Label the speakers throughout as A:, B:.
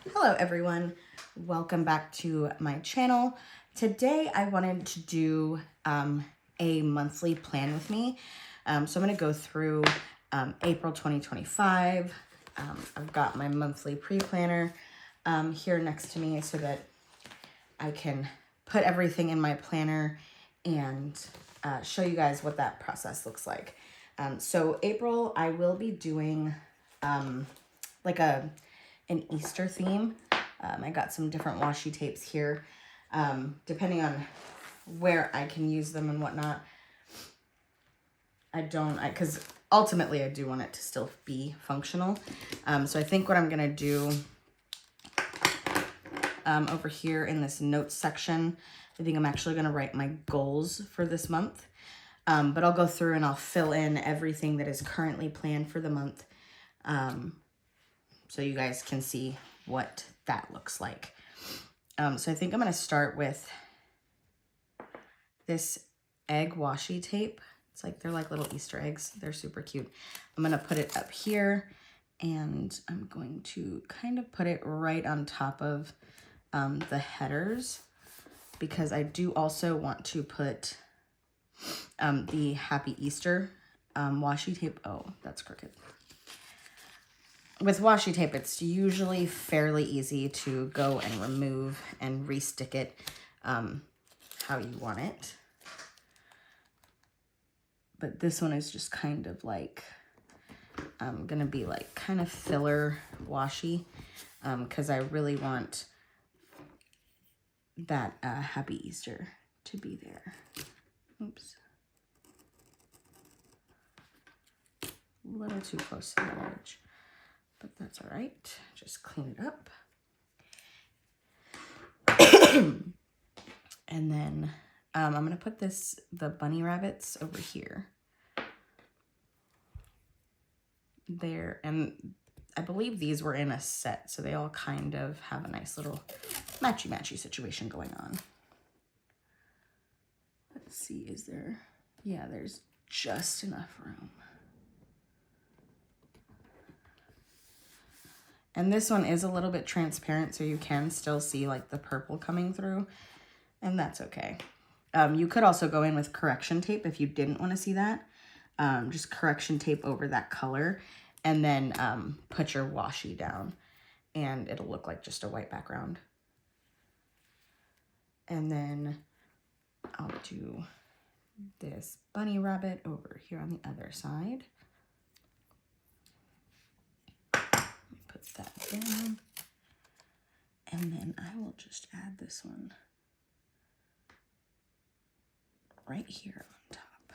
A: Hello everyone, welcome back to my channel. Today I wanted to do a monthly plan with me. So I'm going to go through April 2025. I've got my monthly pre-planner here next to me so that I can put everything in my planner and show you guys what that process looks like. So April, I will be doing like an Easter theme. I got some different washi tapes here, depending on where I can use them and whatnot. Because ultimately I do want it to still be functional. So I think what I'm gonna do over here in this notes section, I think I'm actually gonna write my goals for this month. But I'll go through and I'll fill in everything that is currently planned for the month. So you guys can see what that looks like. So I think I'm going to start with this egg washi tape. It's like, they're like little Easter eggs. They're super cute. I'm going to put it up here and I'm going to kind of put it right on top of the headers, because I do also want to put the Happy Easter washi tape. Oh, that's crooked. With washi tape, it's usually fairly easy to go and remove and re-stick it how you want it. But this one is just kind of like, gonna be like kind of filler washi, because I really want that Happy Easter to be there. Oops. A little too close to the edge. But that's all right. Just clean it up. And then I'm going to put the bunny rabbits over here. There. And I believe these were in a set, so they all kind of have a nice little matchy-matchy situation going on. Let's see, is there... Yeah, there's just enough room. And this one is a little bit transparent, so you can still see like the purple coming through, and that's okay. You could also go in with correction tape if you didn't want to see that. Just correction tape over that color, and then put your washi down, and it'll look like just a white background. And then I'll do this bunny rabbit over here on the other side. Put that down. And then I will just add this one right here on top.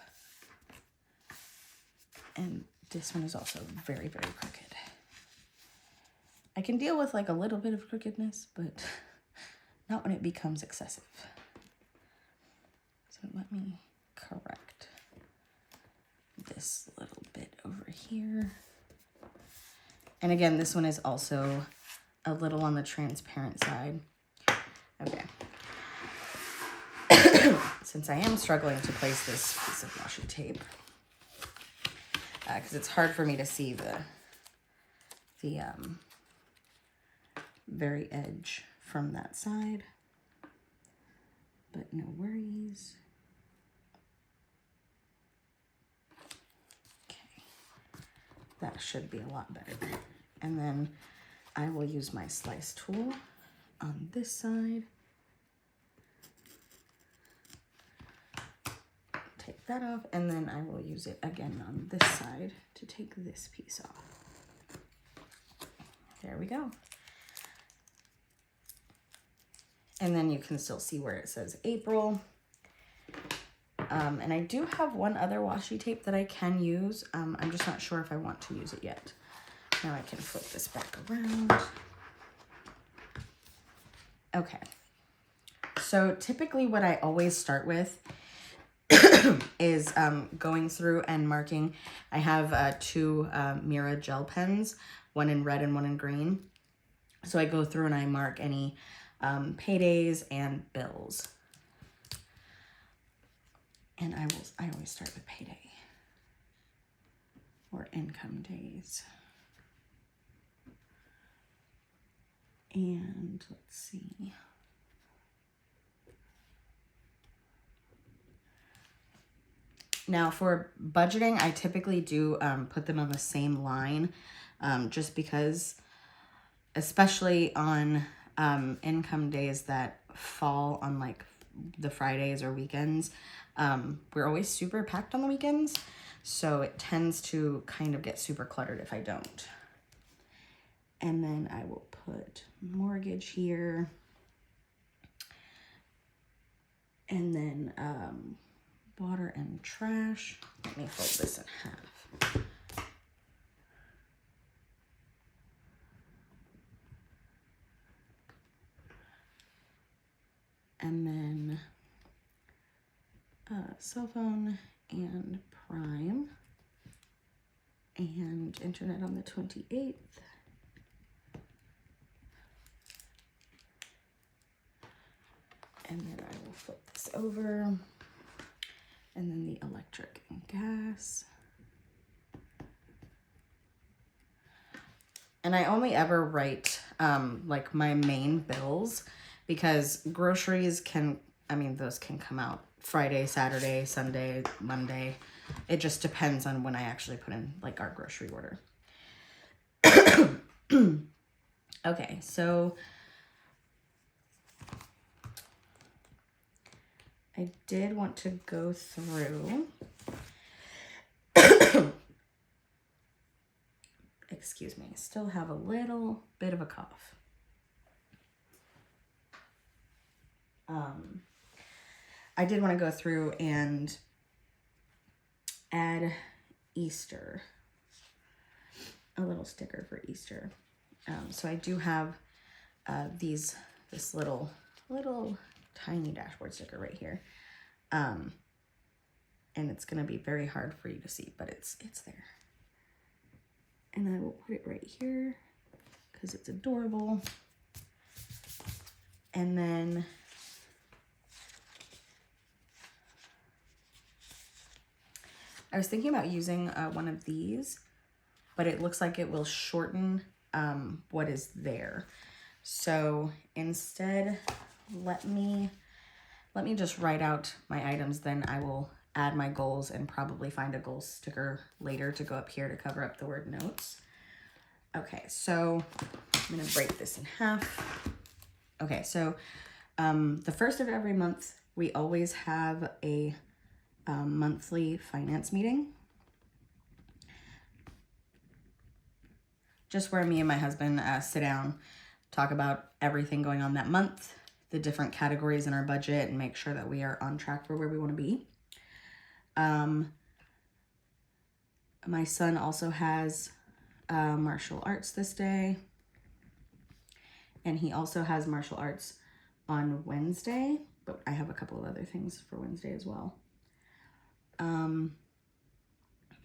A: And this one is also very, very crooked. I can deal with like a little bit of crookedness, but not when it becomes excessive. So let me correct this little bit over here. And again, this one is also a little on the transparent side. Okay. Since I am struggling to place this piece of washi tape, because it's hard for me to see the very edge from that side, but no worries. Okay, that should be a lot better. And then I will use my slice tool on this side. Take that off, and then I will use it again on this side to take this piece off. There we go. And then you can still see where it says April. And I do have one other washi tape that I can use. I'm just not sure if I want to use it yet. Now I can flip this back around. Okay. So typically what I always start with is going through and marking. I have two Mira gel pens, one in red and one in green. So I go through and I mark any paydays and bills. And I always start with payday or income days. And let's see. Now for budgeting, I typically do put them on the same line, just because, especially on income days that fall on like the Fridays or weekends, we're always super packed on the weekends. So it tends to kind of get super cluttered if I don't. And then I will put mortgage here. And then water and trash. Let me fold this in half. And then cell phone and Prime and internet on the 28th. And then I will flip this over. And then the electric and gas. And I only ever write like my main bills, because groceries can, I mean, those can come out Friday, Saturday, Sunday, Monday. It just depends on when I actually put in like our grocery order. Okay, so I did want to go through, excuse me, I still have a little bit of a cough. I did want to go through and add Easter, a little sticker for Easter. So I do have this little tiny dashboard sticker right here. And it's going to be very hard for you to see, but it's there. And I will put it right here because it's adorable. And then I was thinking about using one of these, but it looks like it will shorten what is there. So instead, let me just write out my items, then I will add my goals and probably find a goal sticker later to go up here to cover up the word notes. Okay, so I'm gonna break this in half. Okay, so the first of every month, we always have a monthly finance meeting. Just where me and my husband sit down, talk about everything going on that month, the different categories in our budget, and make sure that we are on track for where we want to be. My son also has martial arts this day, and he also has martial arts on Wednesday, but I have a couple of other things for Wednesday as well.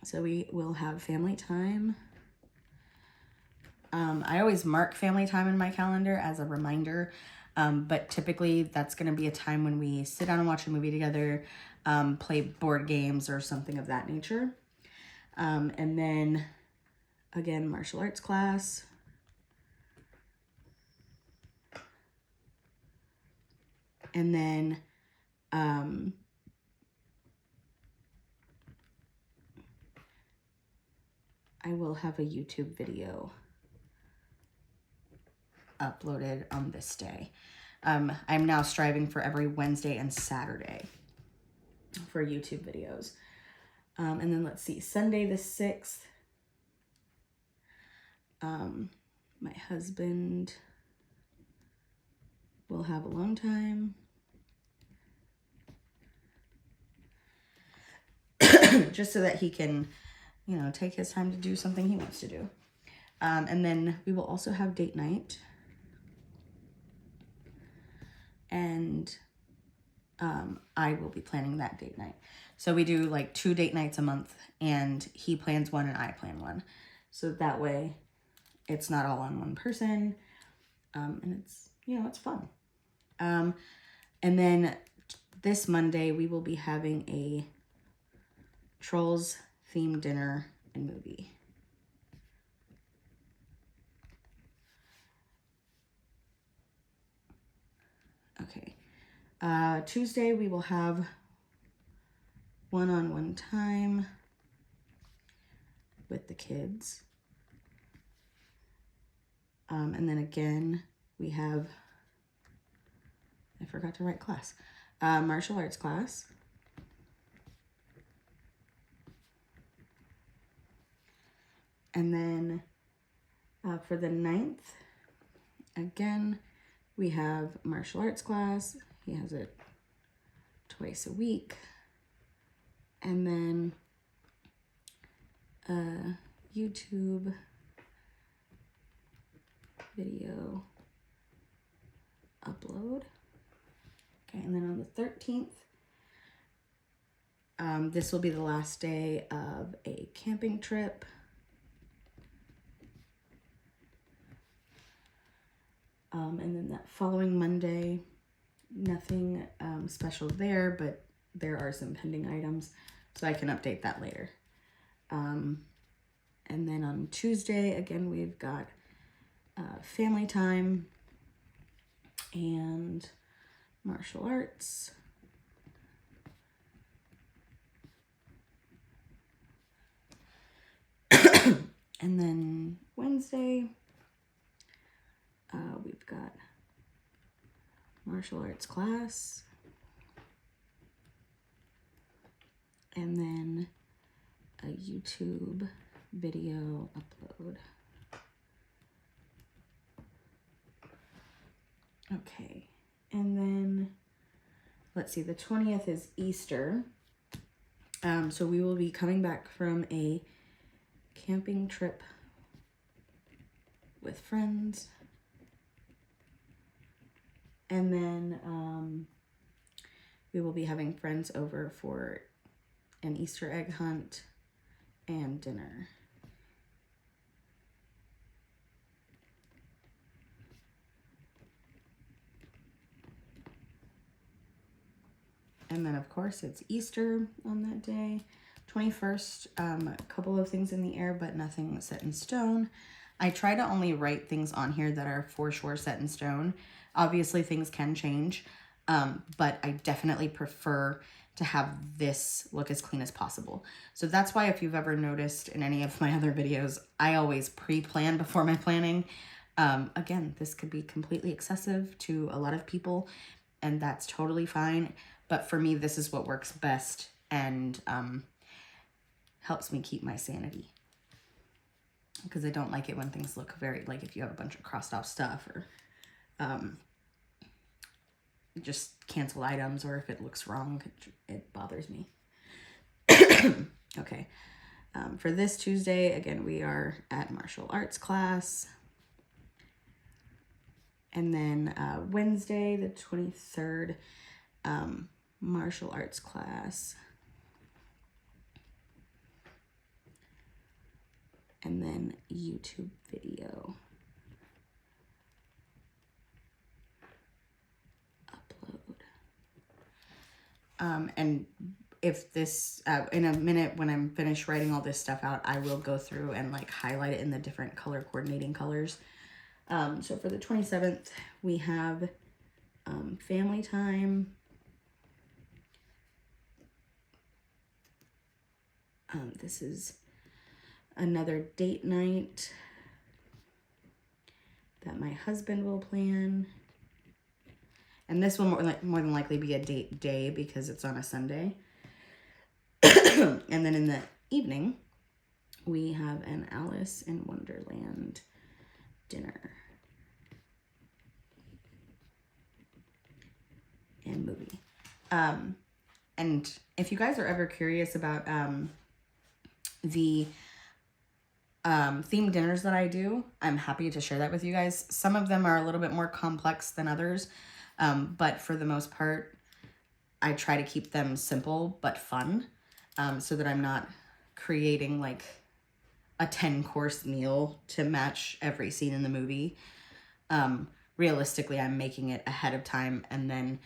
A: So we will have family time. I always mark family time in my calendar as a reminder, but typically that's going to be a time when we sit down and watch a movie together, play board games or something of that nature. And then again, martial arts class. And then I will have a YouTube video uploaded on this day. I'm now striving for every Wednesday and Saturday for YouTube videos. And then let's see, Sunday the 6th, my husband will have alone time. Just so that he can, take his time to do something he wants to do. And then we will also have date night. And I will be planning that date night. So we do like 2 date nights a month, and he plans one and I plan one. So that way it's not all on one person. And it's, it's fun. And then this Monday we will be having a Trolls themed dinner and movie. Tuesday, we will have one-on-one time with the kids. And then again, we have, I forgot to write class, martial arts class. And then for the 9th, again, we have martial arts class. He has it twice a week. And then YouTube video upload. Okay, and then on the 13th, this will be the last day of a camping trip. And then that following Monday, nothing special there, but there are some pending items, so I can update that later. And then on Tuesday, again, we've got family time and martial arts. And then Wednesday, we've got martial arts class. And then a YouTube video upload. Okay, and then let's see, the 20th is Easter. So we will be coming back from a camping trip with friends. And then we will be having friends over for an Easter egg hunt and dinner. And then, of course, it's Easter on that day. 21st, a couple of things in the air, but nothing set in stone. I try to only write things on here that are for sure set in stone. Obviously, things can change, but I definitely prefer to have this look as clean as possible. So that's why if you've ever noticed in any of my other videos, I always pre-plan before my planning. Again, this could be completely excessive to a lot of people, and that's totally fine. But for me, this is what works best and helps me keep my sanity. Because I don't like it when things look very, like if you have a bunch of crossed off stuff or just canceled items, or if it looks wrong, it bothers me. Okay. For this Tuesday, again, we are at martial arts class. And then Wednesday, the 23rd, martial arts class. And then YouTube video upload. And if this, in a minute when I'm finished writing all this stuff out, I will go through and like highlight it in the different color coordinating colors. So for the 27th, we have family time. This is another date night that my husband will plan. And this will more than likely be a date day because it's on a Sunday. And then in the evening, we have an Alice in Wonderland dinner and movie. And if you guys are ever curious about the themed dinners that I do, I'm happy to share that with you guys. Some of them are a little bit more complex than others, but for the most part, I try to keep them simple but fun, so that I'm not creating like a 10-course meal to match every scene in the movie. Realistically, I'm making it ahead of time, and then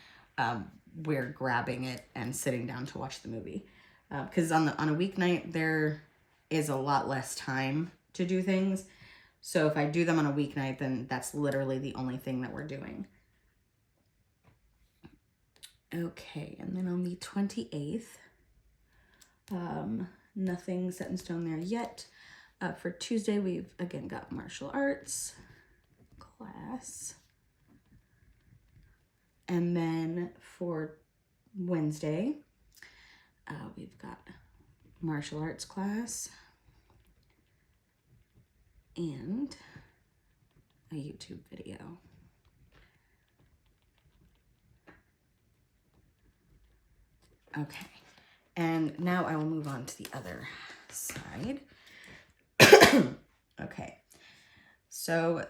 A: we're grabbing it and sitting down to watch the movie. Because on a weeknight, there is a lot less time to do things. So if I do them on a weeknight, then that's literally the only thing that we're doing. Okay, and then on the 28th, nothing set in stone there yet. For Tuesday, we've again got martial arts class. And then for Wednesday, we've got martial arts class and a YouTube video. Okay, and now I will move on to the other side. Okay, so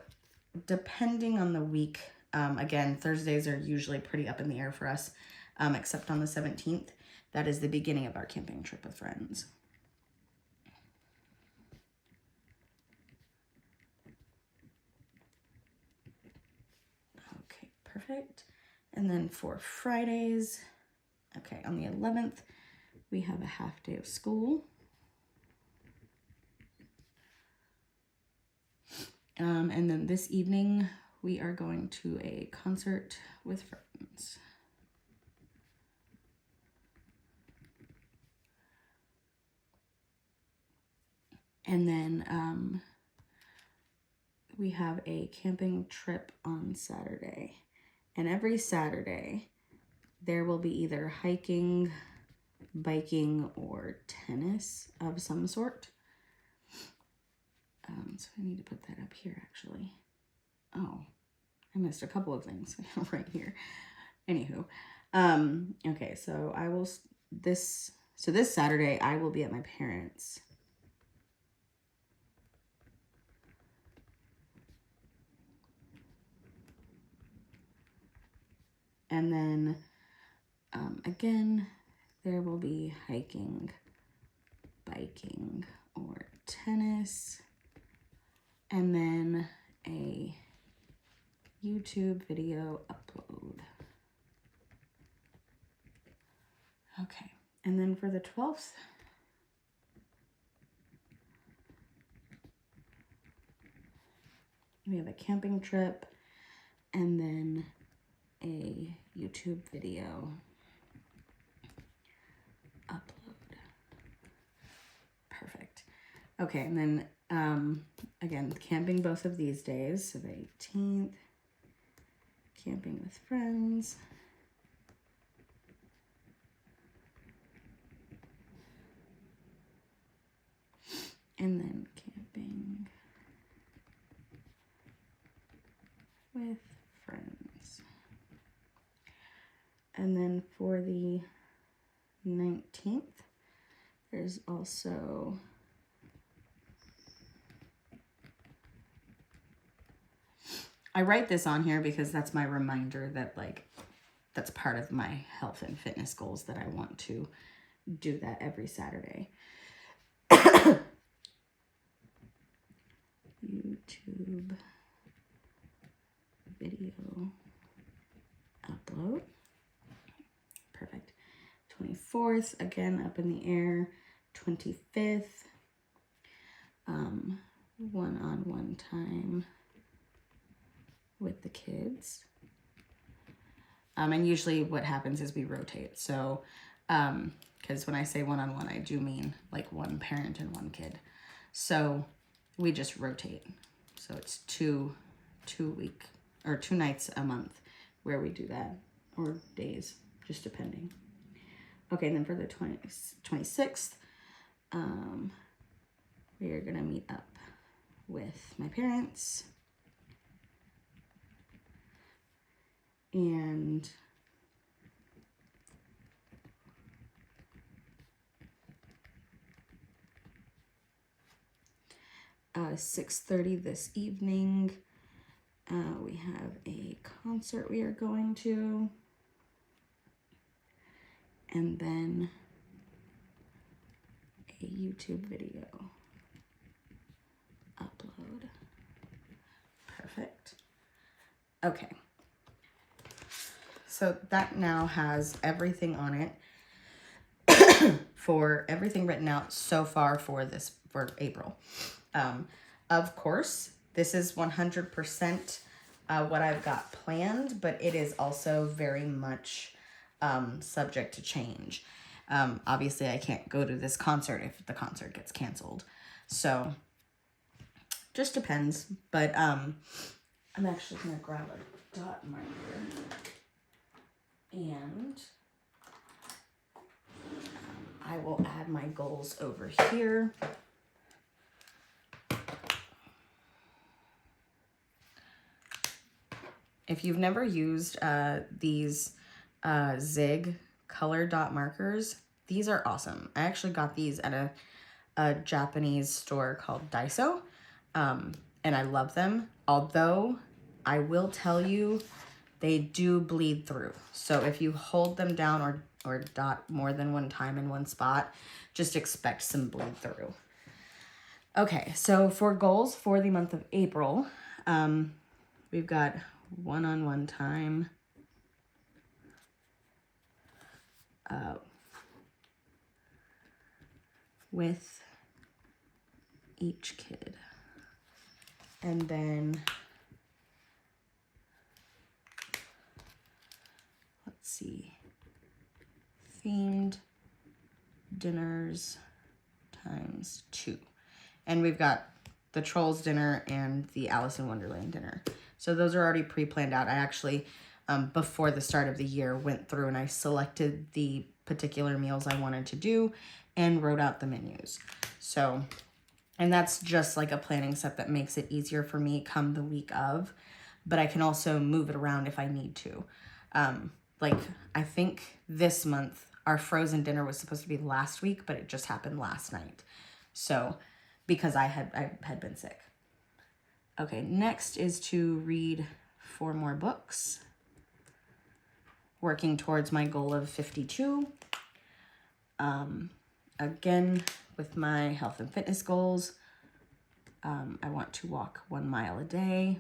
A: depending on the week, again, Thursdays are usually pretty up in the air for us, except on the 17th. That is the beginning of our camping trip with friends. Okay, perfect. And then for Fridays, okay, on the 11th, we have a half day of school. And then this evening, we are going to a concert with friends. And then we have a camping trip on Saturday. And every Saturday, there will be either hiking, biking, or tennis of some sort. So I need to put that up here, actually. Oh, I missed a couple of things right here. Anywho, okay, so I will, this Saturday, I will be at my parents'. And then, again, there will be hiking, biking, or tennis. And then a YouTube video upload. Okay, and then for the 12th, we have a camping trip and then a YouTube video upload. Perfect. Okay, and then again, camping both of these days. So the 18th, camping with friends. And then camping with friends. And then for the 19th, there's also I write this on here because that's my reminder that, like, that's part of my health and fitness goals, that I want to do that every Saturday. YouTube video upload. Perfect. 24th, again, up in the air. 25th, one-on-one time with the kids. And usually what happens is we rotate. So, because when I say one-on-one, I do mean like one parent and one kid. So we just rotate. So it's two nights a month where we do that, or days, just depending. Okay, and then for the 26th, we are gonna meet up with my parents. And at 6:30 this evening, we have a concert we are going to. And then a YouTube video upload. Perfect. Okay. So that now has everything on it for everything written out so far for April. Of course, this is 100% what I've got planned, but it is also very much subject to change. Obviously, I can't go to this concert if the concert gets canceled. So, just depends. But I'm actually going to grab a dot marker. And I will add my goals over here. If you've never used these Zig color dot markers, these are awesome. I actually got these at a Japanese store called Daiso, and I love them. Although I will tell you, they do bleed through. So if you hold them down or dot more than one time in one spot, just expect some bleed through. Okay, so for goals for the month of April, we've got one-on-one time, with each kid. And then, let's see, themed dinners times 2. And we've got the Trolls dinner and the Alice in Wonderland dinner. So those are already pre-planned out. I actually, before the start of the year, went through and I selected the particular meals I wanted to do and wrote out the menus. So, and that's just like a planning step that makes it easier for me come the week of, but I can also move it around if I need to. Like, I think this month, our frozen dinner was supposed to be last week, but it just happened last night. So, because I had been sick. Okay, next is to read 4 more books. Working towards my goal of 52. Again, with my health and fitness goals, I want to walk 1 mile a day.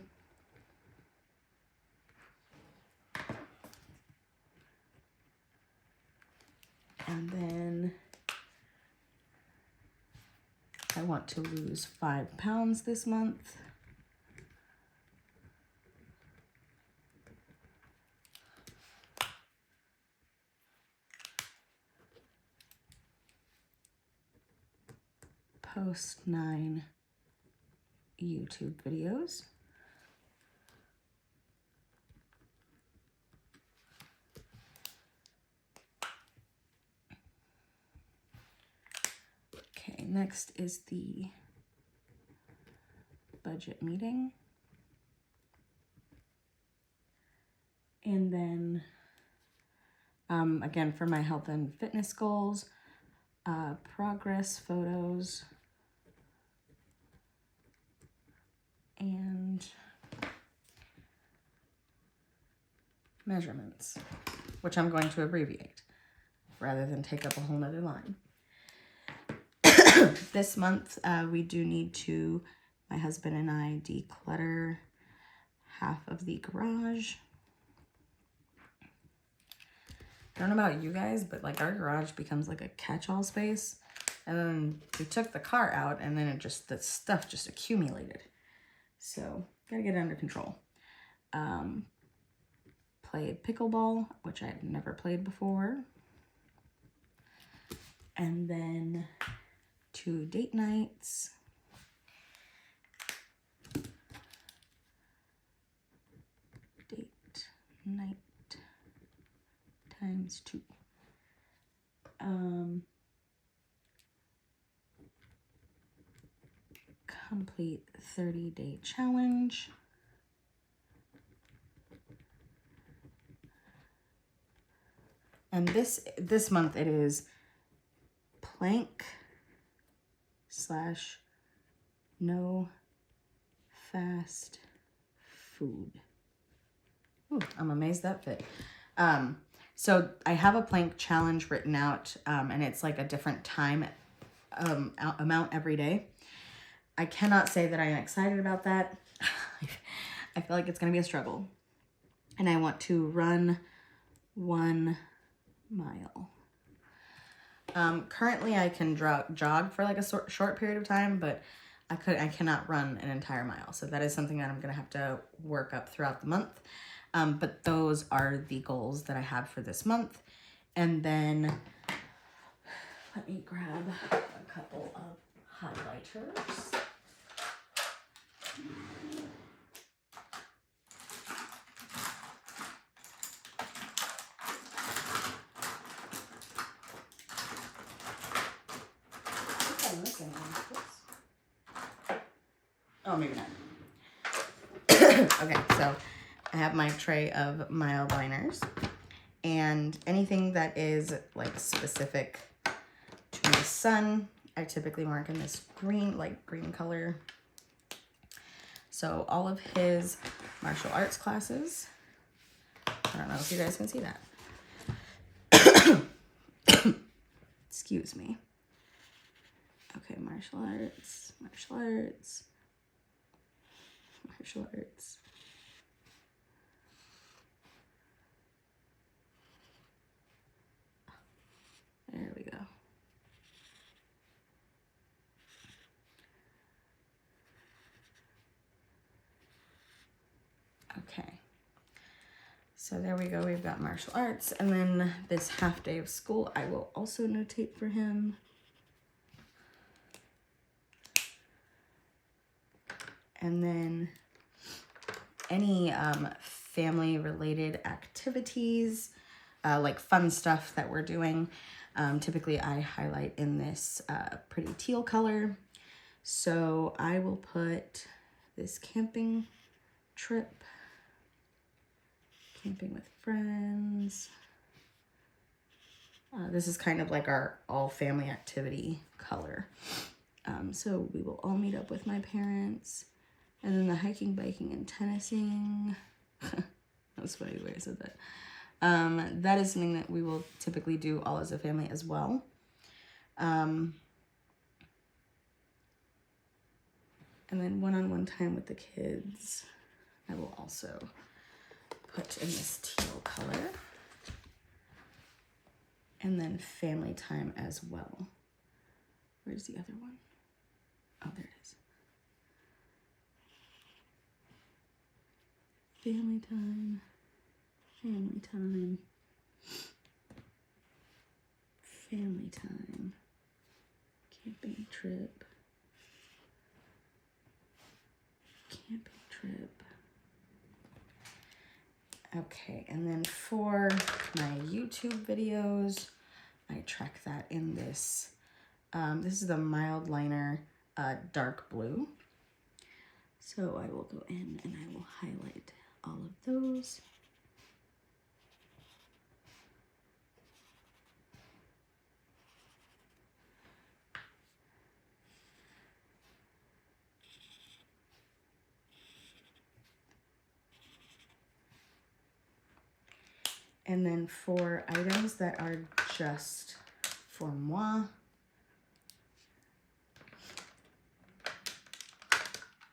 A: And then I want to lose 5 pounds this month. Post 9 YouTube videos. Okay, next is the budget meeting. And then, again, for my health and fitness goals, progress photos, and measurements, which I'm going to abbreviate rather than take up a whole nother line. This month, we do need to, my husband and I, declutter half of the garage. I don't know about you guys, but like our garage becomes like a catch-all space. And then we took the car out and then the stuff just accumulated. So, gotta get it under control. Played pickleball, which I had never played before. And then 2 date nights. Date night times 2. Complete 30-day challenge. And this month it is plank / no fast food. Ooh, I'm amazed that fit. So I have a plank challenge written out, and it's like a different time amount every day. I cannot say that I am excited about that. I feel like it's going to be a struggle. And I want to run 1 mile. Currently I can jog for like a short period of time, but I cannot run an entire mile. So that is something that I'm going to have to work up throughout the month. But those are the goals that I have for this month. And then let me grab a couple of highlighters. I think I'm missing one. Oops. Oh, maybe not. Okay, so I have my tray of mild liners, and anything that is like specific to my son, I typically mark in this green, like green color. So all of his martial arts classes, I don't know if you guys can see that. Excuse me. Okay, martial arts, martial arts, martial arts. There we go. Okay. So there we go. We've got martial arts. And then this half day of school, I will also notate for him. And then any family related activities, like fun stuff that we're doing. Typically I highlight in this pretty teal color. So I will put this camping trip, camping with friends. This is kind of like our all family activity color. So we will all meet up with my parents. And then the hiking, biking, and tennising. That was funny the way I said that. That is something that we will typically do all as a family as well. And then one-on-one time with the kids, I will also put in this teal color. And then family time as well. Where's the other one? Oh, there it is. Family time, family time, family time, camping trip, camping trip. Okay, and then for my YouTube videos, I track that in this. This is the mild liner dark blue. So I will go in and I will highlight all of those. And then for items that are just for moi,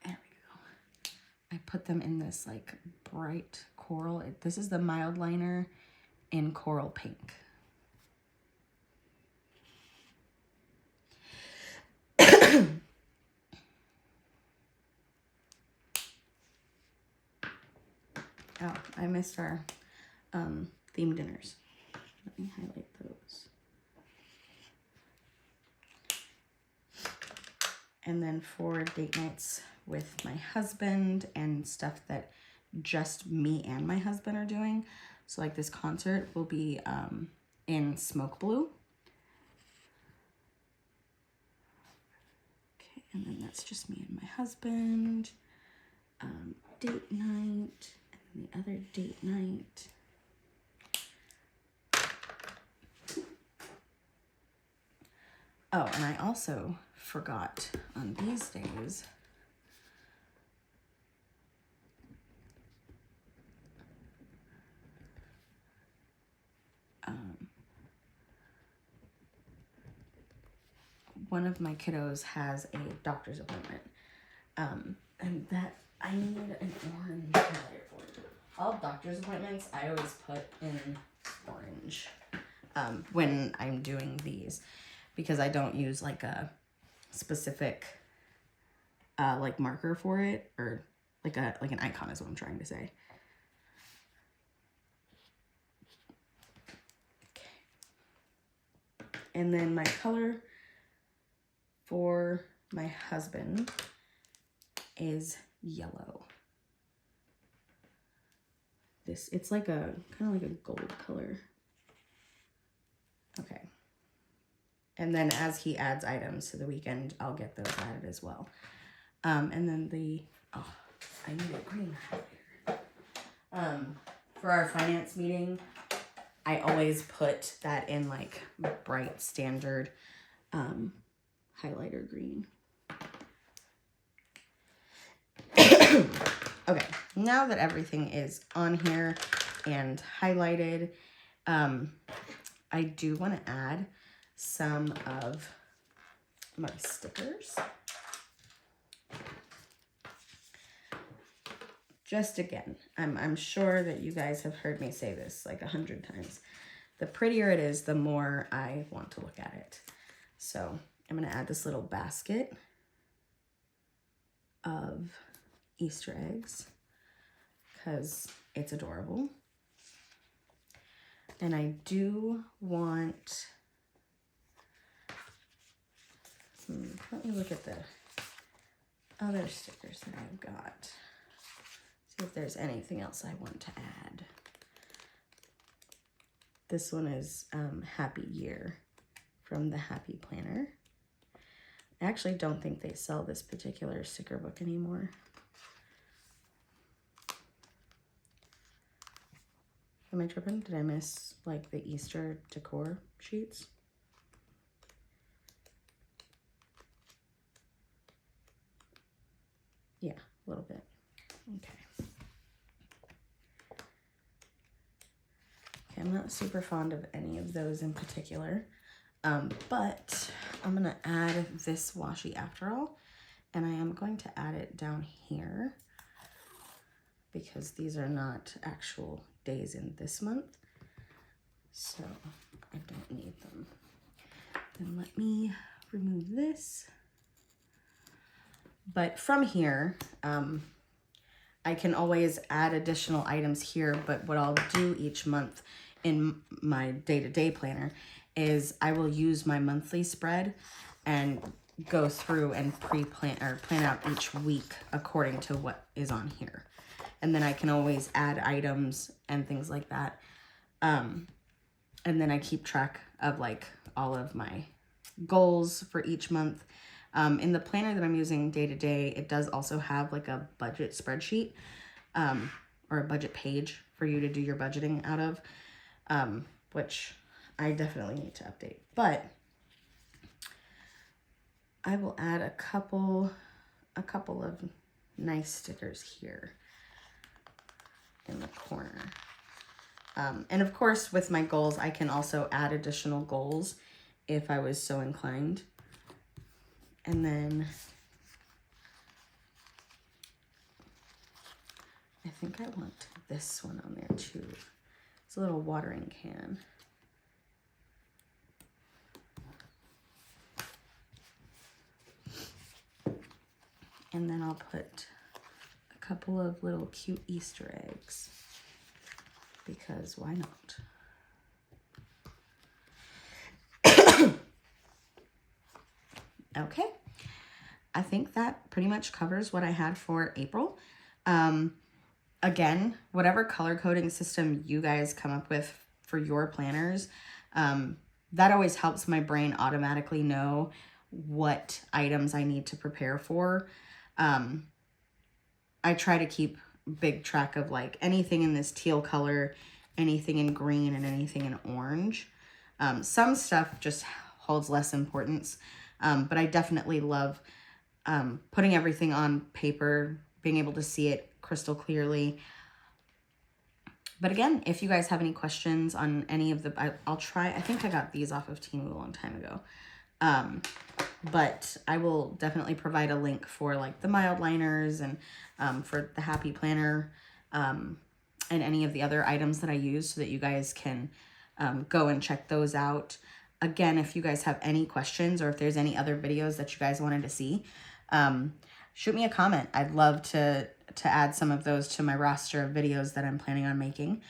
A: there we go. I put them in this like bright coral. This is the mild liner in coral pink. Oh, I missed our theme dinners. Let me highlight those. And then for date nights with my husband and stuff that just me and my husband are doing. So like this concert will be in smoke blue. Okay, and then that's just me and my husband. Date night, and the other date night. Oh, and I also forgot on these days, one of my kiddos has a doctor's appointment, and that I need an orange highlighter for. All doctor's appointments, I always put in orange when I'm doing these, because I don't use like a specific like marker for it, or like an icon is what I'm trying to say. And then my color for my husband is yellow. It's like a, kind of like a gold color. Okay. And then as he adds items to the weekend, I'll get those added as well. And then I need a green highlighter. For our finance meeting, I always put that in like bright standard highlighter green. Okay, now that everything is on here and highlighted, I do want to add some of my stickers. Just again, I'm sure that you guys have heard me say this like 100 times. The prettier it is, the more I want to look at it. So I'm going to add this little basket of Easter eggs because it's adorable. And I do want, let me look at the other stickers that I've got. See if there's anything else I want to add. This one is Happy Year from the Happy Planner. I actually don't think they sell this particular sticker book anymore. Am I tripping? Did I miss like the Easter decor sheets? Yeah, a little bit. Okay. Okay, I'm not super fond of any of those in particular, but I'm gonna add this washi after all, and I am going to add it down here because these are not actual days in this month, so I don't need them. Then let me remove this. But from here, I can always add additional items here, but what I'll do each month in my day-to-day planner is I will use my monthly spread and go through and pre-plan or plan out each week according to what is on here. And then I can always add items and things like that. And then I keep track of like all of my goals for each month. In the planner that I'm using day to day, it does also have like a budget spreadsheet or a budget page for you to do your budgeting out of, which I definitely need to update. But I will add a couple of nice stickers here in the corner. And of course, with my goals, I can also add additional goals if I was so inclined. And then I think I want this one on there too. It's a little watering can. And then I'll put a couple of little cute Easter eggs because why not? Okay, I think that pretty much covers what I had for April. Again, whatever color coding system you guys come up with for your planners, that always helps my brain automatically know what items I need to prepare for. I try to keep big track of like anything in this teal color, anything in green, and anything in orange. Some stuff just holds less importance. But I definitely love putting everything on paper, being able to see it crystal clearly. But again, if you guys have any questions on any of the, I'll try, I think I got these off of Temu a long time ago. But I will definitely provide a link for like the mild liners and for the Happy Planner and any of the other items that I use so that you guys can go and check those out. Again, if you guys have any questions or if there's any other videos that you guys wanted to see, shoot me a comment. I'd love to add some of those to my roster of videos that I'm planning on making.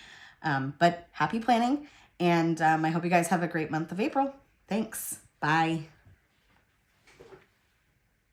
A: But happy planning, and I hope you guys have a great month of April. Thanks. Bye.